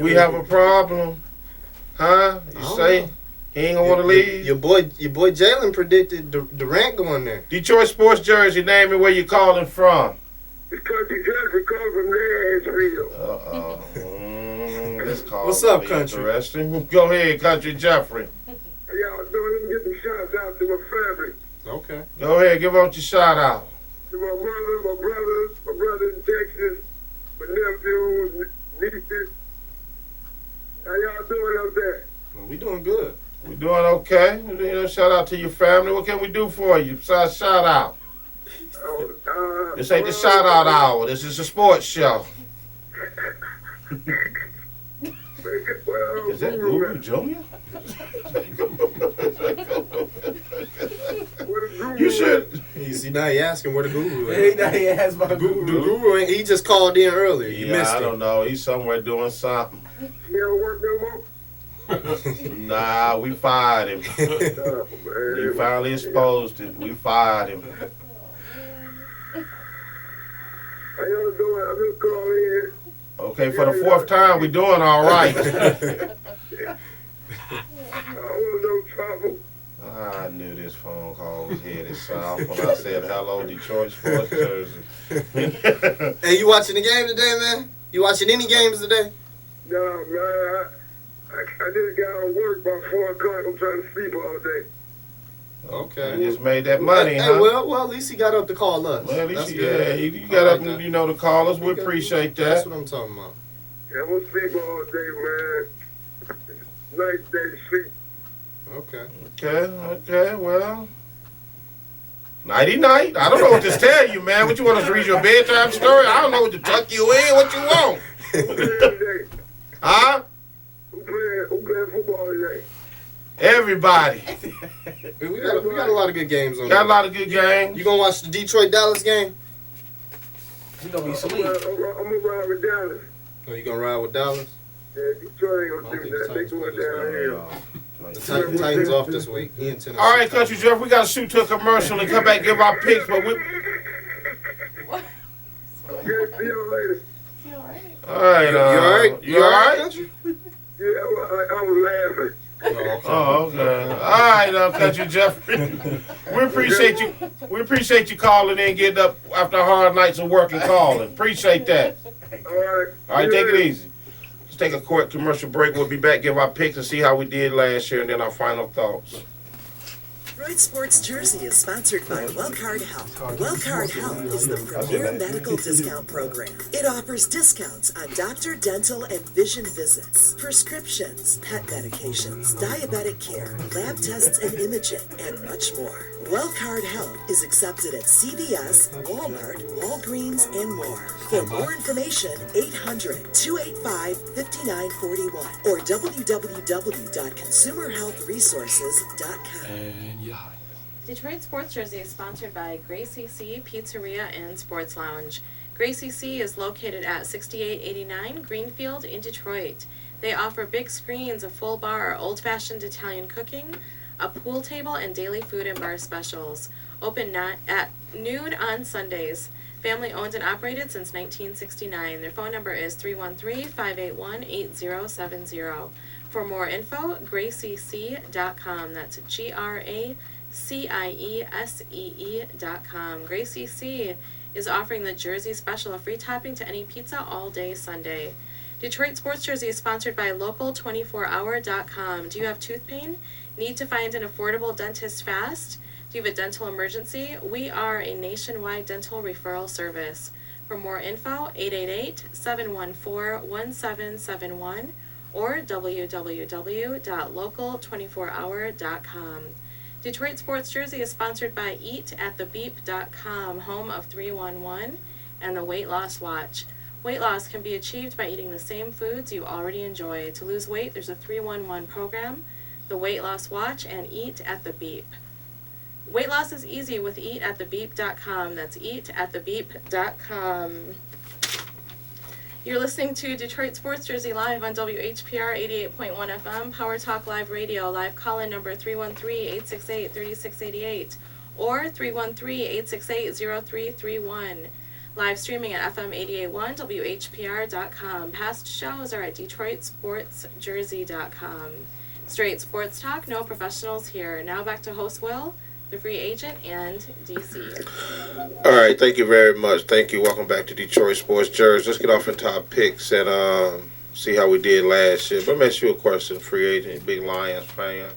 We have a problem, huh? You I say don't know. he ain't gonna want to leave? Your boy Jalen predicted Durant going there. Detroit sports jersey. Name and where you calling from. It's Country Jeffrey coming from Nashville. This call What's up, be Country? Interesting. Go ahead, Country Jeffrey. How y'all doing? Let me get some shots out to my family. Okay. Go ahead, give out your shout out. To my brother in Texas, my nephews, nieces. How y'all doing up there? Well, we doing good. We doing okay. Shout out to your family. What can we do for you besides shout out? This ain't the shout out hour. This is a sports show. Well, Is that Guru Junior? You should. You see, now he asking where the guru Hey, is. now he has my The guru. guru, he just called in earlier. You Yeah, missed I him. don't know. He's somewhere doing something. You don't work no more? Nah, we fired him. Oh, He man. finally exposed it. We fired him. How y'all doing? I'm just calling in. Okay, for the fourth time, we doing all right. I want no trouble. I knew this phone call was headed south when I said hello, Detroit Sports Jersey. Hey, you watching the game today, man? You watching any games today? No, man. I just got out of work by 4 o'clock. I'm trying to sleep all day. Okay. You just made that money, Hey, huh? well, at least he got up to call us. Well, at least That's you good. got I up like and, that. to call us. We appreciate That's that. what I'm talking about. Yeah, I'm going to sleep all day, man. Nice day to sleep. Okay. Okay, well. Nighty-night. I don't know what to tell you, man. What you want us to read your bedtime story? I don't know what to tuck you in. What you want? Who playing today? Huh? Who playing football today? Everybody. We got a lot of good games on Got a there. lot of good games. You gonna watch the Detroit-Dallas game? You gonna be I'm asleep. going to ride with Dallas. Or you gonna ride with Dallas? Yeah, Detroit ain't I going don't to think do the that. They Titans going play this downhill. The Titans off this week. He in Tennessee. All right, Country Jeff, we got to shoot to a commercial and come back and give our picks, but we... Okay, see y'all later. All right, You all right? You all right? Country? Yeah, I was laughing. Oh, okay. All right, Country Jeff. We appreciate you calling in, getting up after hard nights of work and calling. Appreciate that. All right. All right, take it easy. Let's take a quick commercial break. We'll be back, give our picks, and see how we did last year, and then our final thoughts. Detroit Sports Jersey is sponsored by Wellcard Health. Wellcard Health is the premier medical discount program. It offers discounts on doctor, dental, and vision visits, prescriptions, pet medications, diabetic care, lab tests and imaging, and much more. Wellcard Health is accepted at CVS, Walmart, Walgreens, and more. For more information, 800-285-5941 or www.consumerhealthresources.com. And yeah. Detroit Sports Jersey is sponsored by Gracie C Pizzeria and Sports Lounge. Gracie C is located at 6889 Greenfield in Detroit. They offer big screens, a full bar, old-fashioned Italian cooking, a pool table, and daily food and bar specials. Open at noon on Sundays. Family owned and operated since 1969. Their phone number is 313-581-8070. For more info, graciec.com. That's GRACIESEE.com. Gracie C is offering the Jersey Special, a free topping to any pizza all day Sunday. Detroit Sports Jersey is sponsored by Local24Hour.com. Do you have tooth pain? Need to find an affordable dentist fast? Do you have a dental emergency? We are a nationwide dental referral service. For more info, 888-714-1771 or www.local24hour.com. Detroit Sports Jersey is sponsored by EatAtTheBeep.com, home of 311 and the Weight Loss Watch. Weight loss can be achieved by eating the same foods you already enjoy. To lose weight, there's a 311 program, the Weight Loss Watch, and Eat at the Beep. Weight loss is easy with EatAtTheBeep.com. That's EatAtTheBeep.com. You're listening to Detroit Sports Jersey live on WHPR 88.1 FM, Power Talk Live Radio. Live call-in number 313-868-3688 or 313-868-0331. Live streaming at FM 88.1 WHPR.com. Past shows are at DetroitSportsJersey.com. Straight sports talk, no professionals here. Now back to host Will, the free agent, and DC. All right, thank you very much. Thank you. Welcome back to Detroit Sports Jersey. Let's get off into our picks and see how we did last year. But let me ask you a question, free agent, big Lions fan,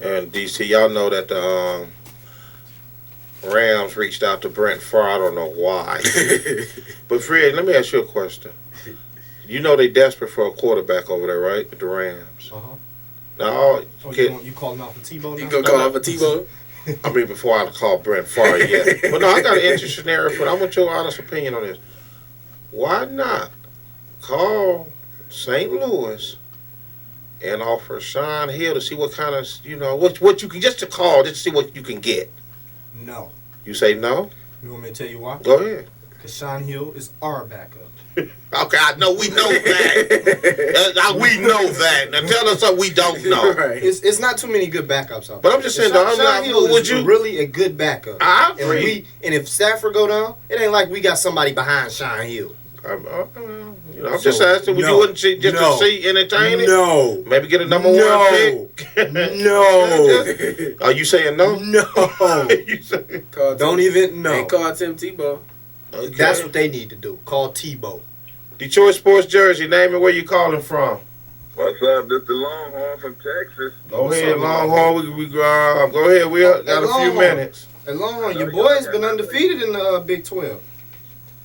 and DC. Y'all know that the Rams reached out to Brent Favre. I don't know why. But free agent, let me ask you a question. You know they desperate for a quarterback over there, right? With the Rams. Uh-huh. Now, You calling out for Tebow now? You gonna call out for Tebow? I mean, before I call Brent Favre yet. But no, I got an interesting scenario for it. I want your honest opinion on this. Why not call St. Louis and offer Sean Hill to see what kind of, what you can, just to call, just to see what you can get? No. You say no? You want me to tell you why? Go ahead. Because Sean Hill is our backup. Okay, I know we know that. We know that. Now tell us something we don't know. Right. It's not too many good backups out there. But I'm just saying, Sean Hill would is you? really a good backup. I And agree. if Stafford go down, it ain't like we got somebody behind Sean Hill. I'm just asking, you wouldn't to see entertaining? No. Maybe get a number one pick? No. Are you saying no? No. You saying, Don't even know. Ain't call Tim Tebow. okay. That's what they need to do. Call Tebow. Detroit Sports Jersey, name and where you calling from. What's up? This is the Longhorn from Texas. Go What's ahead, up, Longhorn. We go ahead. We got a few Longhorn. minutes. And Longhorn, your boy's been undefeated in the Big 12.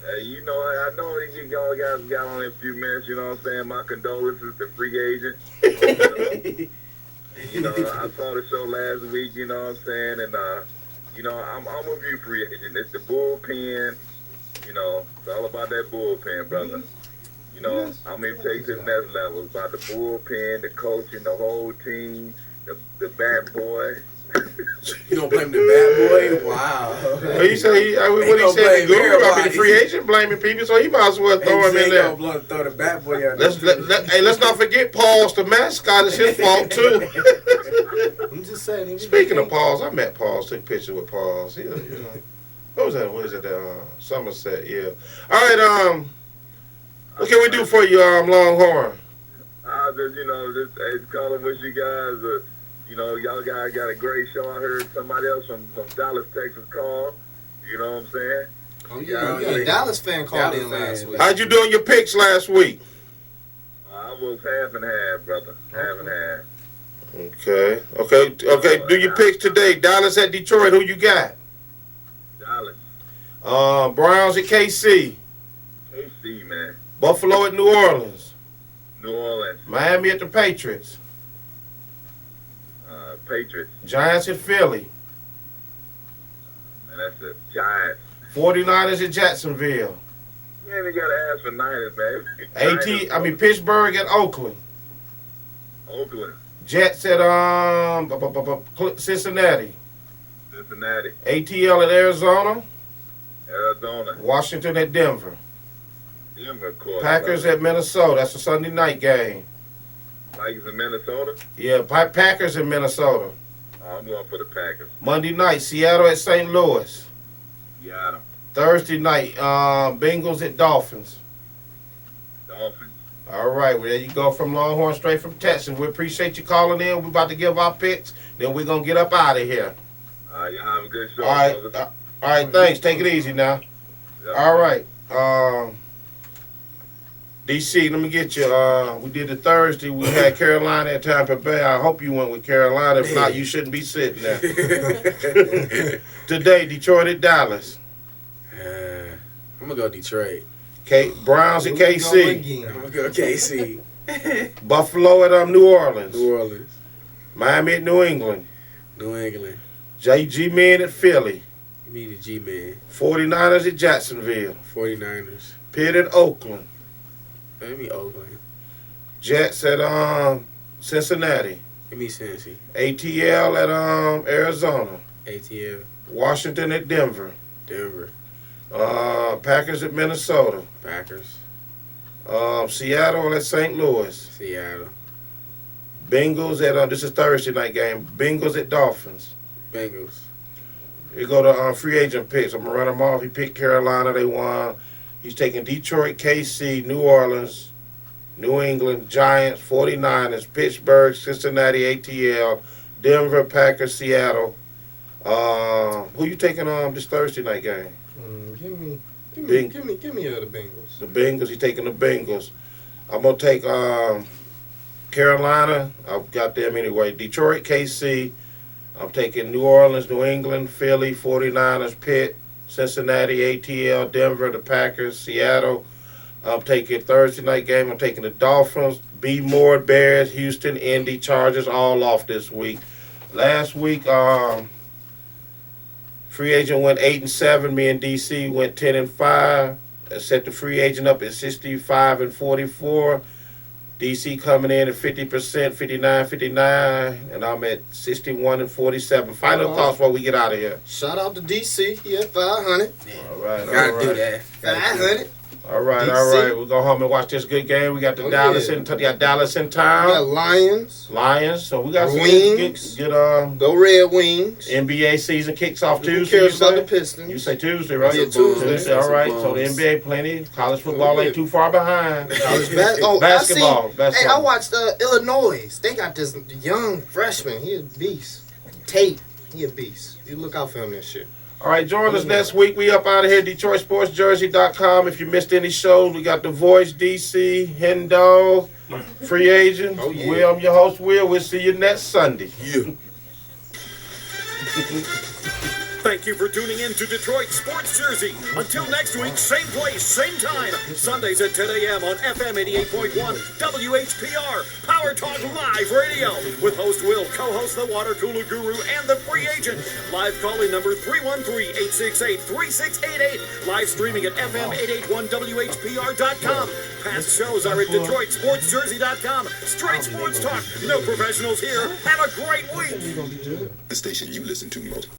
Hey, you know, I know you guys got only a few minutes, you know what I'm saying? My condolences to free agent. You know, I saw the show last week, you know what I'm saying? And, you know, I'm a view free agent. It's the bullpen. You know, it's all about that bullpen, brother. You know, I'm going to take to the next level. It's about the bullpen, the coaching, the whole team, the bat boy. You gonna blame the bad boy? Wow. What he say? What he gonna said? The blame guru about everybody. the free agent blaming people, so he might as well throw him in there. Throw the bad boy out. Let's not forget Paul's the mascot. It's his fault too. I'm just saying. Speaking of Paul's, I met Paul's. Took pictures with Paul's. You know, what was that? What is it? Somerset. Yeah. All right. What can we do for you, Longhorn? Just, you know, just calling with you guys. You know, y'all guys got a great show. I heard somebody else from Dallas, Texas call. You know what I'm saying? Oh, yeah. You got a Dallas fan called in last week. How'd you do on your picks last week? I was half and half, brother. Half and half. Okay. Do your picks today. Dallas at Detroit. Who you got? Dallas. Browns at KC. KC, man. Buffalo at New Orleans. New Orleans. Miami at the Patriots. Patriots. Giants at Philly. And that's the Giants. 49ers at Jacksonville. You ain't got to ask for Niners, man. Pittsburgh at Oakland. Oakland. Jets at Cincinnati. Cincinnati. ATL at Arizona. Arizona. Washington at Denver. Denver, of course. Packers at Minnesota. That's a Sunday night game. Vikings in Minnesota. Yeah, Packers in Minnesota. I'm going for the Packers. Monday night, Seattle at St. Louis. Seattle. Thursday night, Bengals at Dolphins. Dolphins. All right, well, there you go from Longhorn, straight from Texas. We appreciate you calling in. We're about to give our picks. Then we're going to get up out of here. You have a good show. All right, brother. all right, thanks. Take it easy now. Yeah. All right. DC, let me get you. We did the Thursday. We had Carolina at Tampa Bay. I hope you went with Carolina. If not, you shouldn't be sitting there. Today, Detroit at Dallas. I'm gonna go Detroit. Browns at KC. I'm gonna go KC. Buffalo at New Orleans. New Orleans. Miami at New England. New England. G-Men at Philly. Give me the G-Man. 49ers at Jacksonville. 49ers. Pitt at Oakland. Give me Oakland. Jets at Cincinnati. Give me Cincy. ATL at Arizona. ATL. Washington at Denver. Denver. Packers at Minnesota. Packers. Seattle at St. Louis. Seattle. Bengals at this is Thursday night game. Bengals at Dolphins. Bengals. We go to free agent picks. I'm gonna run them off. He picked Carolina. They won. He's taking Detroit, KC, New Orleans, New England, Giants, 49ers, Pittsburgh, Cincinnati, ATL, Denver, Packers, Seattle. Who you taking on this Thursday night game? Give me the Bengals. The Bengals. He's taking the Bengals. I'm gonna take Carolina. I've got them anyway. Detroit, KC. I'm taking New Orleans, New England, Philly, 49ers, Pitt, Cincinnati, ATL, Denver, the Packers, Seattle. I'm taking Thursday night game. I'm taking the Dolphins, B. Moore, Bears, Houston, Indy, Chargers, all off this week. Last week, free agent went 8-7. Me and DC went 10-5. Set the free agent up at 65-44. DC coming in at 50%, 59, and I'm at 61 and 47. Final thoughts before we get out of here. Shout out to DC. He at 500. All right, Gotta do that. 500. All right. We'll go home and watch this good game. We got the Dallas in town. We got Lions. So we got some Wings. good Go Red Wings. NBA season kicks off Who Tuesday. cares you about the say? Pistons? You say Tuesday, right? Yeah, Tuesday. All right. So the NBA plenty. College football ain't too far behind. College Basketball. Hey, I watched Illinois. They got this young freshman. He a beast. Tate. He a beast. You look out for him this year. All right, join us next week. We up out of here, DetroitSportsJersey.com. If you missed any shows, we got The Voice, DC, Hen Dog, Free Agent. Oh, yeah. Will, I'm your host, Will. We'll see you next Sunday. Yeah. Thank you for tuning in to Detroit Sports Jersey. Until next week, same place, same time. Sundays at 10 a.m. on FM 88.1 WHPR. Power Talk Live Radio. With host Will, co-host the Water Cooler Guru, and the Free Agent. Live call-in number 313-868-3688. Live streaming at FM881WHPR.com. Past shows are at DetroitSportsJersey.com. Straight sports talk. No professionals here. Have a great week. The station you listen to most.